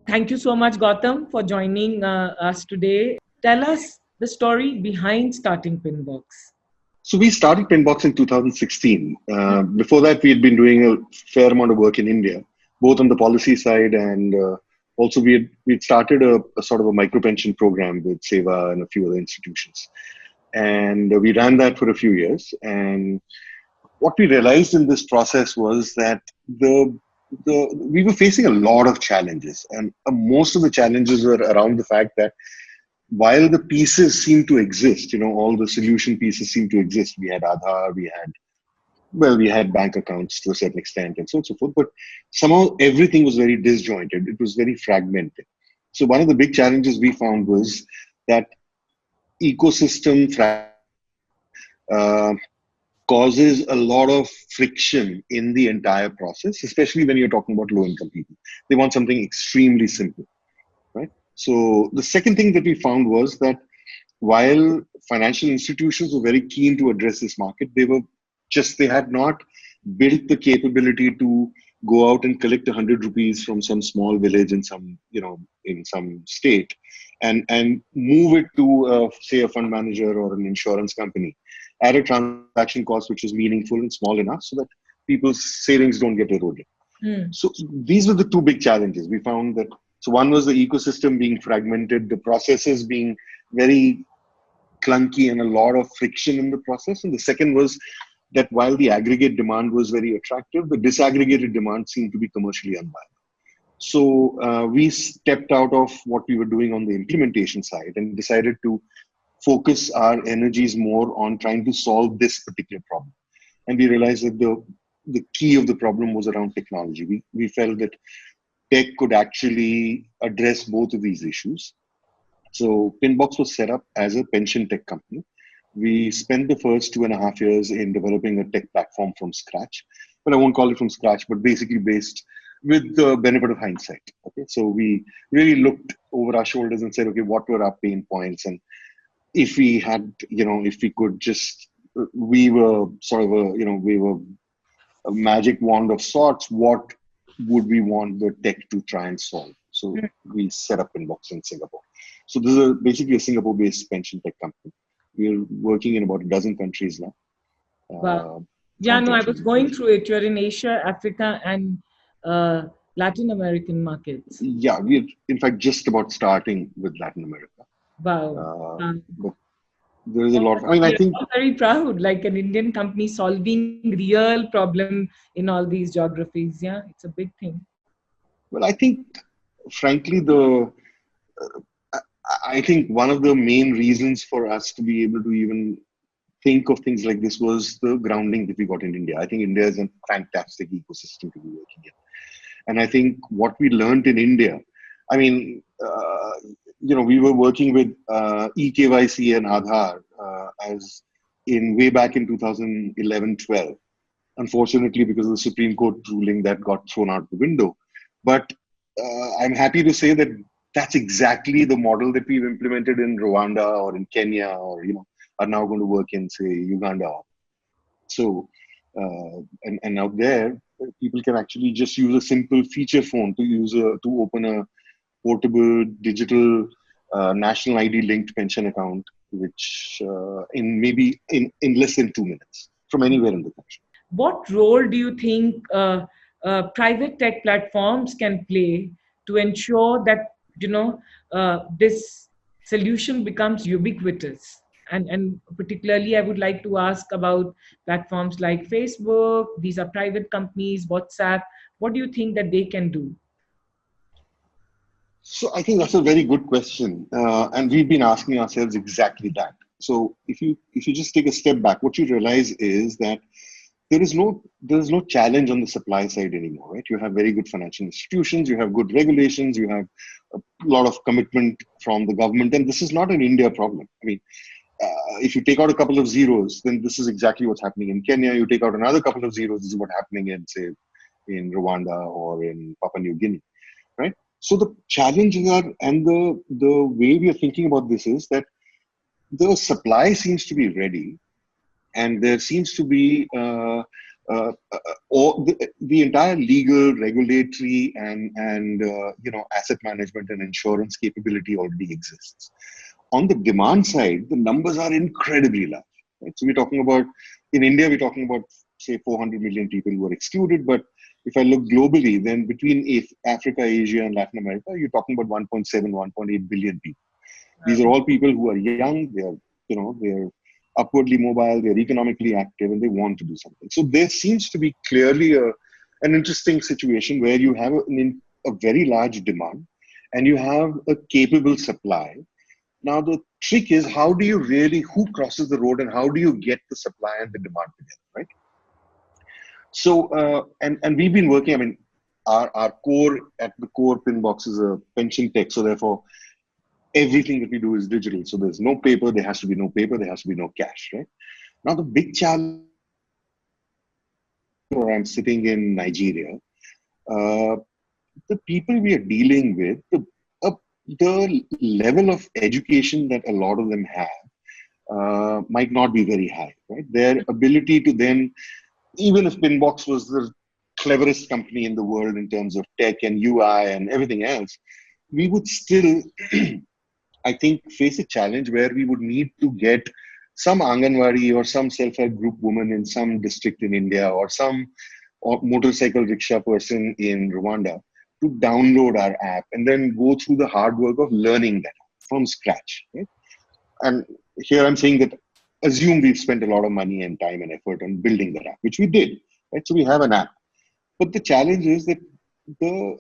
Thank you so much, Gautam, for joining us today. Tell us the story behind starting Pinbox. So we started Pinbox in 2016. Before that, we had been doing a fair amount of work in India, both on the policy side and also we'd started a sort of a micro pension program with Seva and a few other institutions. And we ran that for a few years. And what we realized in this process was that we were facing a lot of challenges, and most of the challenges were around the fact that while the pieces seem to exist, all the solution pieces seem to exist. We had Aadhaar, we had bank accounts to a certain extent, and so on and so forth. But somehow everything was very disjointed. It was very fragmented. So one of the big challenges we found was that ecosystem uh, causes a lot of friction in the entire process, especially when you're talking about low-income people. They want something extremely simple, right? So the second thing that we found was that while financial institutions were very keen to address this market, they had not built the capability to go out and collect 100 rupees from some small village in some state and move it to say a fund manager or an insurance company at a transaction cost which is meaningful and small enough so that people's savings don't get eroded. So these were the two big challenges we found. That so one was the ecosystem being fragmented, the processes being very clunky and a lot of friction in the process, and the second was that while the aggregate demand was very attractive, the disaggregated demand seemed to be commercially unviable. So we stepped out of what we were doing on the implementation side and decided to focus our energies more on trying to solve this particular problem. And we realized that the key of the problem was around technology. We felt that tech could actually address both of these issues. So Pinbox was set up as a pension tech company. We spent the first 2.5 years in developing a tech platform from scratch. But I won't call it from scratch, but basically based with the benefit of hindsight. Okay, so we really looked over our shoulders and said, okay, what were our pain points? And if we had, if we could just, we were sort of we were a magic wand of sorts, what would we want the tech to try and solve? So we set up Pinbox in Singapore. So this is basically a Singapore-based pension tech company. We're working in about a dozen countries now. Wow. Yeah, no, I was going through it. You're in Asia, Africa, and Latin American markets. Yeah, we're in fact just about starting with Latin America. Wow. But there's a lot. I think I'm very proud, like an Indian company solving real problem in all these geographies. Yeah, it's a big thing. Well, I think, frankly, I think one of the main reasons for us to be able to even think of things like this was the grounding that we got in India. I think India is a fantastic ecosystem to be working in. And I think what we learned in India, we were working with eKYC and Aadhaar as in way back in 2011-12. Unfortunately, because of the Supreme Court ruling, that got thrown out the window. But I'm happy to say that that's exactly the model that we've implemented in Rwanda or in Kenya or, are now going to work in, say, Uganda. So, and out there, people can actually just use a simple feature phone to open a portable digital national ID linked pension account, which in less than 2 minutes from anywhere in the country. What role do you think private tech platforms can play to ensure that this solution becomes ubiquitous? And particularly, I would like to ask about platforms like Facebook. These are private companies, WhatsApp. What do you think that they can do? So I think that's a very good question, and we've been asking ourselves exactly that. So if you just take a step back, what you realize is that there is no challenge on the supply side anymore, right? You have very good financial institutions, you have good regulations, you have a lot of commitment from the government, and this is not an India problem. If you take out a couple of zeros, then this is exactly what's happening in Kenya. You take out another couple of zeros, this is what's happening in Rwanda or in Papua New Guinea, right? So the challenges are, and the way we are thinking about this is that the supply seems to be ready, and there seems to be or the entire legal, regulatory, and asset management and insurance capability already exists. On the demand side, the numbers are incredibly large. Right? So we're talking about, in India, we're talking about, say, 400 million people who are excluded. But if I look globally, then between Africa, Asia, and Latin America, you're talking about 1.7, 1.8 billion people. These are all people who are young, they're upwardly mobile, they're economically active, and they want to do something. So there seems to be clearly an interesting situation where you have a very large demand and you have a capable supply. Now, the trick is, who crosses the road and how do you get the supply and the demand together, right? So, and we've been working, I mean, our core, at the core, Pinbox is a pension tech. So therefore, everything that we do is digital. So there's no paper, there has to be no paper, there has to be no cash, right? Now, the big challenge where I'm sitting in Nigeria, uh, the people we are dealing with, the level of education that a lot of them have might not be very high, right? Their ability to then, even if Pinbox was the cleverest company in the world in terms of tech and UI and everything else, we would still, I think, face a challenge where we would need to get some Anganwadi or some self-help group woman in some district in India or some motorcycle rickshaw person in Rwanda to download our app and then go through the hard work of learning that from scratch. Right? And here I'm saying that assume we've spent a lot of money and time and effort on building that app, which we did. Right? So we have an app. But the challenge is that the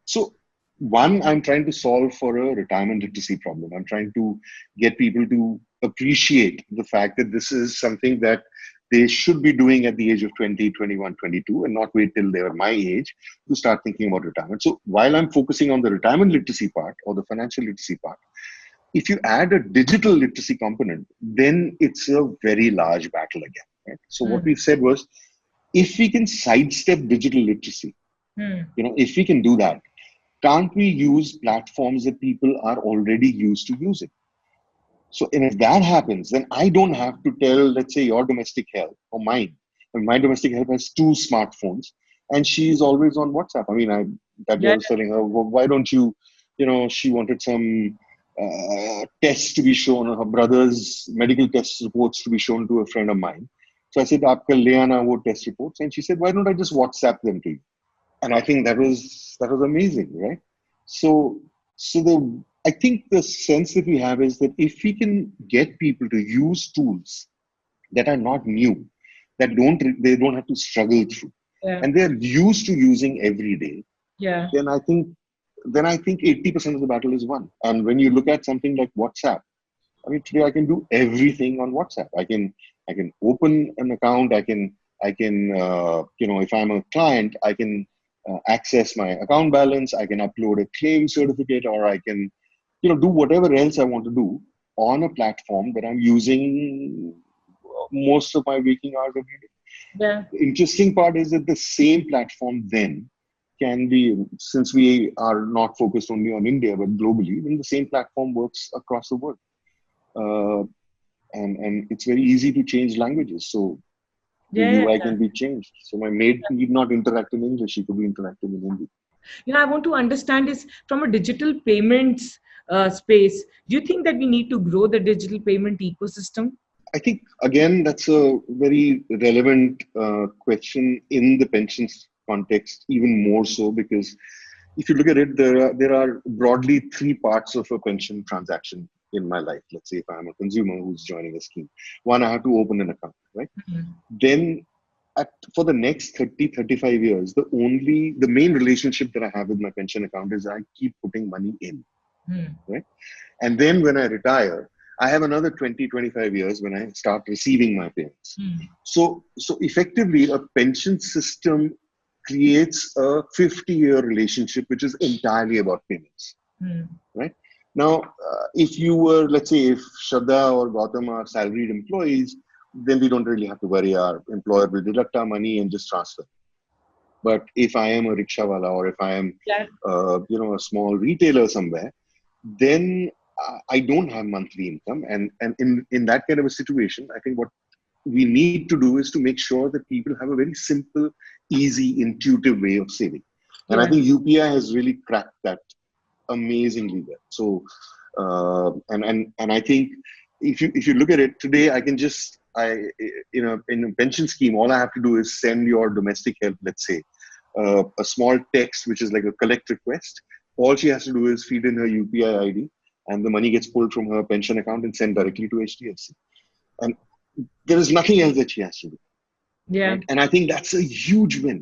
so one, I'm trying to solve for a retirement literacy problem. I'm trying to get people to appreciate the fact that this is something that they should be doing at the age of 20, 21, 22, and not wait till they are my age to start thinking about retirement. So while I'm focusing on the retirement literacy part or the financial literacy part, if you add a digital literacy component, then it's a very large battle again. Right? So what we said was, if we can sidestep digital literacy, if we can do that, can't we use platforms that people are already used to using? So, and if that happens, then I don't have to tell, let's say, your domestic help or mine. And my domestic help has 2 smartphones, and she's always on WhatsApp. I mean, that day I Yeah. was telling her, well, why don't you, she wanted some tests to be shown, or her brother's medical test reports to be shown to a friend of mine. So I said, "Aapka le aana wo test reports," and she said, "Why don't I just WhatsApp them to you?" And I think that was amazing, right? So the I think the sense that we have is that if we can get people to use tools that are not new, that they don't have to struggle through, Yeah. and they're used to using every day, Yeah. then I think 80% of the battle is won. And when you look at something like WhatsApp, I mean, today I can do everything on WhatsApp. I can open an account. If I'm a client, I can access my account balance. I can upload a claim certificate, or I can, do whatever else I want to do on a platform that I'm using most of my waking hours every day. Yeah. The interesting part is that the same platform then can be, since we are not focused only on India but globally, then the same platform works across the world. Uh, and it's very easy to change languages. So the Yeah. UI Yeah. can be changed. So my maid need not interact in English; she could be interacting in Hindi. I want to understand is from a digital payments space, do you think that we need to grow the digital payment ecosystem? I think again that's a very relevant question in the pensions context, even more so because if you look at it, there are broadly 3 parts of a pension transaction in my life. Let's say if I'm a consumer who's joining a scheme, one, I have to open an account, right? Then for the next 30, 35 years, the main relationship that I have with my pension account is I keep putting money in, right? And then when I retire, I have another 20, 25 years when I start receiving my payments. So effectively, a pension system creates a 50-year relationship, which is entirely about payments, right? Now, if you were, let's say, if Shradha or Gautam are salaried employees, then we don't really have to worry. Our employer will deduct our money and just transfer. But if I am a rickshawala or if I am, Yeah. a small retailer somewhere, then I don't have monthly income. And in that kind of a situation, I think what we need to do is to make sure that people have a very simple, easy, intuitive way of saving. And I Yeah. think UPI has really cracked that amazingly well. So, and I think if you look at it today, I can just in a pension scheme, all I have to do is send your domestic help, let's say, a small text which is like a collect request. All she has to do is feed in her UPI ID, and the money gets pulled from her pension account and sent directly to HDFC. And there is nothing else that she has to do, Yeah. right? And I think that's a huge win.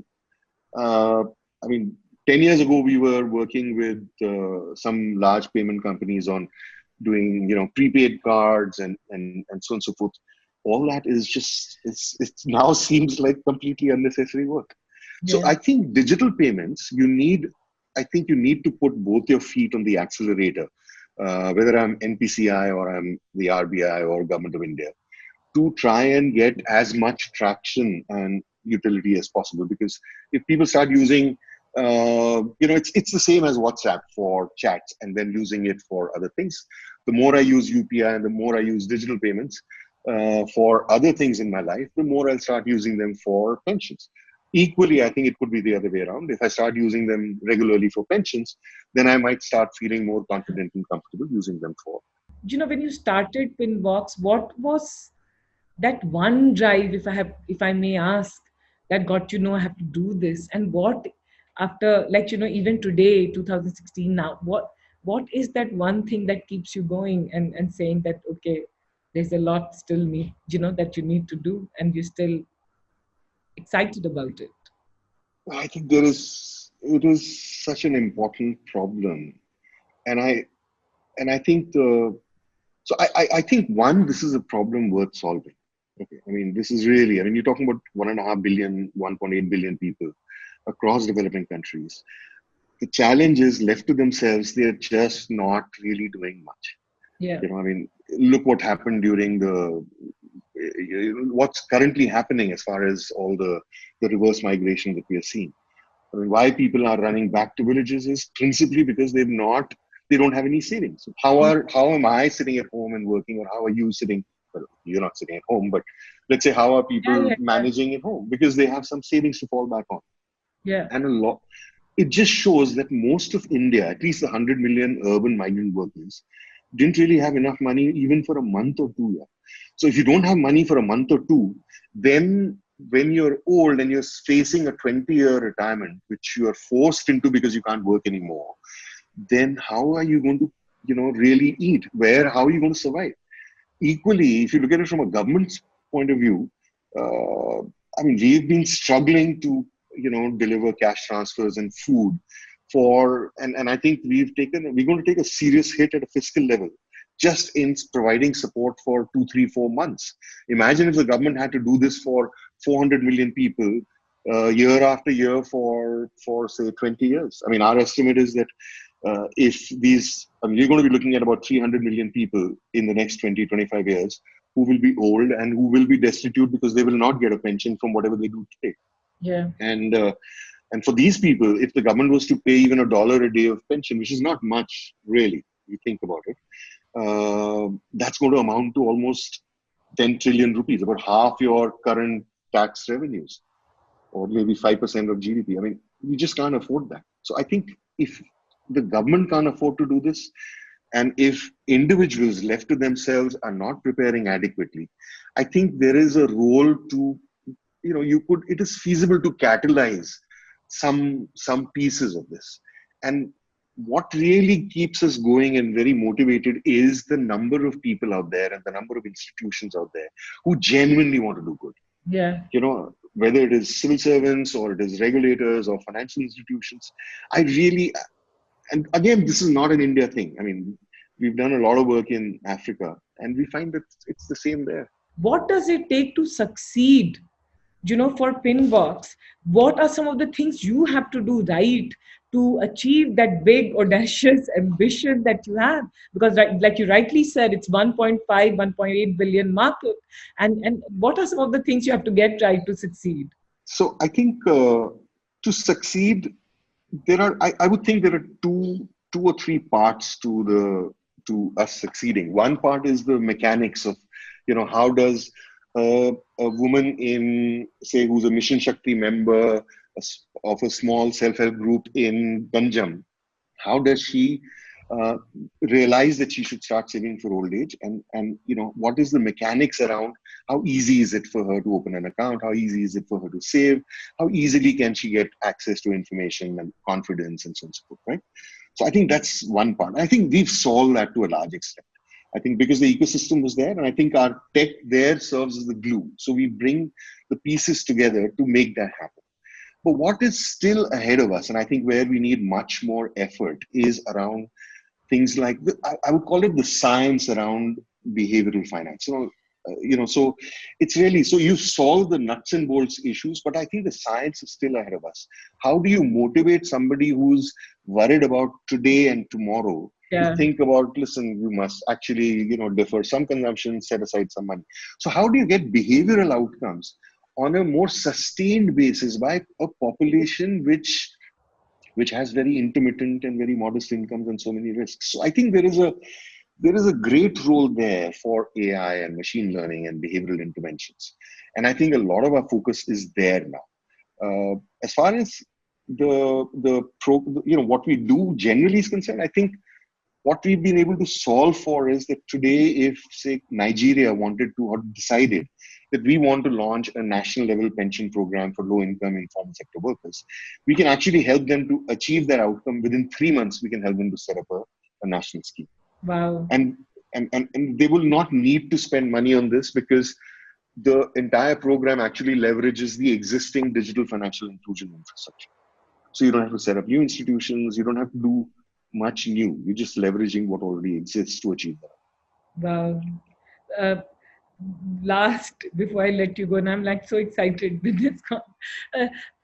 Uh, I mean, 10 years ago, we were working with some large payment companies on doing, prepaid cards and so on and so forth. All that is just, it's now seems like completely unnecessary work. So Yeah. I think digital payments, I think you need to put both your feet on the accelerator, whether I'm NPCI or I'm the RBI or Government of India, to try and get as much traction and utility as possible. Because if people start using, it's the same as WhatsApp for chats and then using it for other things. The more I use UPI and the more I use digital payments for other things in my life, the more I'll start using them for pensions. Equally, I think it could be the other way around. If I start using them regularly for pensions, then I might start feeling more confident and comfortable using them for. When you started Pinbox, what was that one drive, if I may ask, that got I have to do this? And what after, even today, 2016 now, what is that one thing that keeps you going and saying that, okay, there's a lot still that you need to do, and you're still excited about it? I think it is such an important problem. And I think I think one, this is a problem worth solving. Okay. I mean, this is really, I mean, you're talking about 1.5 billion, 1.8 billion people across developing countries. The challenge is left to themselves, they're just not really doing much. Yeah. I mean, look what happened during what's currently happening as far as all the reverse migration that we are seeing. I mean, why people are running back to villages is principally because they don't have any savings. So how am I sitting at home and working, or how are you sitting? Well, you're not sitting at home, but let's say how are Yeah. people Yeah. Yeah. managing at home because they have some savings to fall back on, Yeah. and a lot. It just shows that most of India, at least the 100 million urban migrant workers, didn't really have enough money even for a month or two. Yeah. So if you don't have money for a month or two, then when you're old and you're facing a 20-year retirement, which you are forced into because you can't work anymore, then how are you going to, really eat? How are you going to survive? Equally, if you look at it from a government's point of view, uh, I mean, we've been struggling to, deliver cash transfers and food and I think we're going to take a serious hit at a fiscal level just in providing support for 2, 3, 4 months. Imagine if the government had to do this for 400 million people year after year for say 20 years. I mean, our estimate is that if I mean, you're going to be looking at about 300 million people in the next 20, 25 years who will be old and who will be destitute because they will not get a pension from whatever they do today. Yeah. And for these people, if the government was to pay even $1 a day of pension, which is not much really, you think about it, that's going to amount to almost 10 trillion rupees, about half your current tax revenues, or maybe 5% of GDP. I mean, we just can't afford that. So I think if the government can't afford to do this, and if individuals left to themselves are not preparing adequately, I think there is a role to, it is feasible to catalyze some pieces of this. And what really keeps us going and very motivated is the number of people out there and the number of institutions out there who genuinely want to do good. Yeah. Whether it is civil servants or it is regulators or financial institutions, I really, and again, this is not an India thing. I mean, we've done a lot of work in Africa and we find that it's the same there. What does it take to succeed, for Pinbox? What are some of the things you have to do right to achieve that big audacious ambition that you have? Because like you rightly said, it's 1.5, 1.8 billion market. And what are some of the things you have to get right to succeed? So I think to succeed, I would think there are two or three parts to us succeeding. One part is the mechanics of, how does a woman in, say, who's a Mission Shakti member of a small self-help group in Ganjam, how does she uh, realize that she should start saving for old age? And what is the mechanics around how easy is it for her to open an account? How easy is it for her to save? How easily can she get access to information and confidence and so on and so forth, right? So I think that's one part. I think we've solved that to a large extent. I think because the ecosystem was there, and I think our tech there serves as the glue. So we bring the pieces together to make that happen. But what is still ahead of us, and I think where we need much more effort, is around things like I would call it the science around behavioral finance. So it's really, so you solve the nuts and bolts issues, but I think the science is still ahead of us. How do you motivate somebody who's worried about today and tomorrow to Yeah. think about, listen, you must actually, defer some consumption, set aside some money. So how do you get behavioral outcomes on a more sustained basis by a population which has very intermittent and very modest incomes and so many risks? So I think there is a great role there for AI and machine learning and behavioral interventions, and I think a lot of our focus is there now. As far as what we do generally is concerned, I think what we've been able to solve for is that today, if say Nigeria wanted to or decided that we want to launch a national level pension program for low income informal sector workers, we can actually help them to achieve that outcome within 3 months. We can help them to set up a national scheme, Wow. and, and they will not need to spend money on this because the entire program actually leverages the existing digital financial inclusion infrastructure. So you don't have to set up new institutions. You don't have to do much new. You're just leveraging what already exists to achieve that. Wow. Uh, Last, before I let you go, and I'm like so excited with this.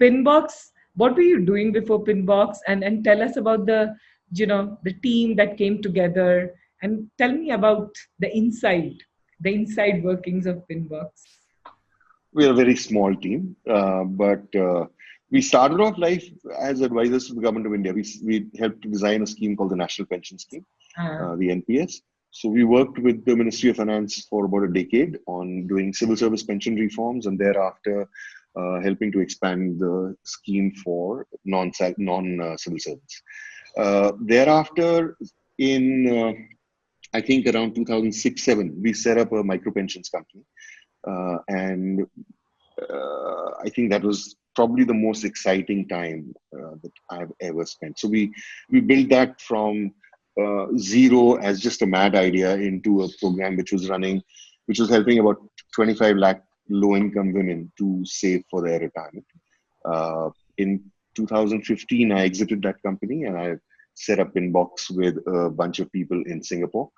Pinbox, what were you doing before Pinbox? And tell us about the team that came together, and tell me about the inside workings of Pinbox. We're a very small team, but we started off life as advisors to the government of India. We helped to design a scheme called the National Pension Scheme, Ah, the NPS. So we worked with the Ministry of Finance for about a decade on doing civil service pension reforms, and thereafter helping to expand the scheme for non civil servants. Thereafter, in I think around 2006-7, we set up a micro pensions company, and I think that was probably the most exciting time that I've ever spent. So we built that from zero as just a mad idea into a program which was running, which was helping about 25 lakh low-income women to save for their retirement. In 2015, I exited that company and I set up Inbox with a bunch of people in Singapore.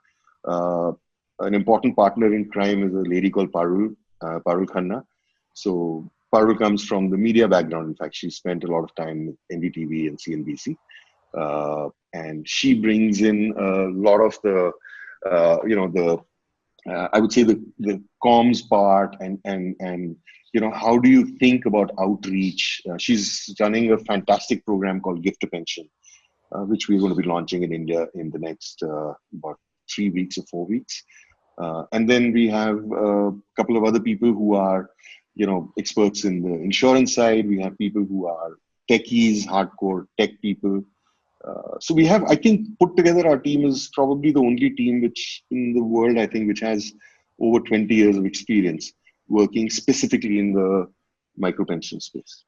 Uh, an important partner in crime is a lady called Parul Khanna. So Parul comes from the media background. In fact, she spent a lot of time with NDTV and CNBC. And she brings in a lot of the I would say the comms part and how do you think about outreach? She's running a fantastic program called Gift to Pension, which we're going to be launching in India in the next about 3 weeks or 4 weeks. And then we have a couple of other people who are, experts in the insurance side. We have people who are techies, hardcore tech people. So we have, I think, put together our team is probably the only team which in the world, I think, which has over 20 years of experience working specifically in the micro pension space.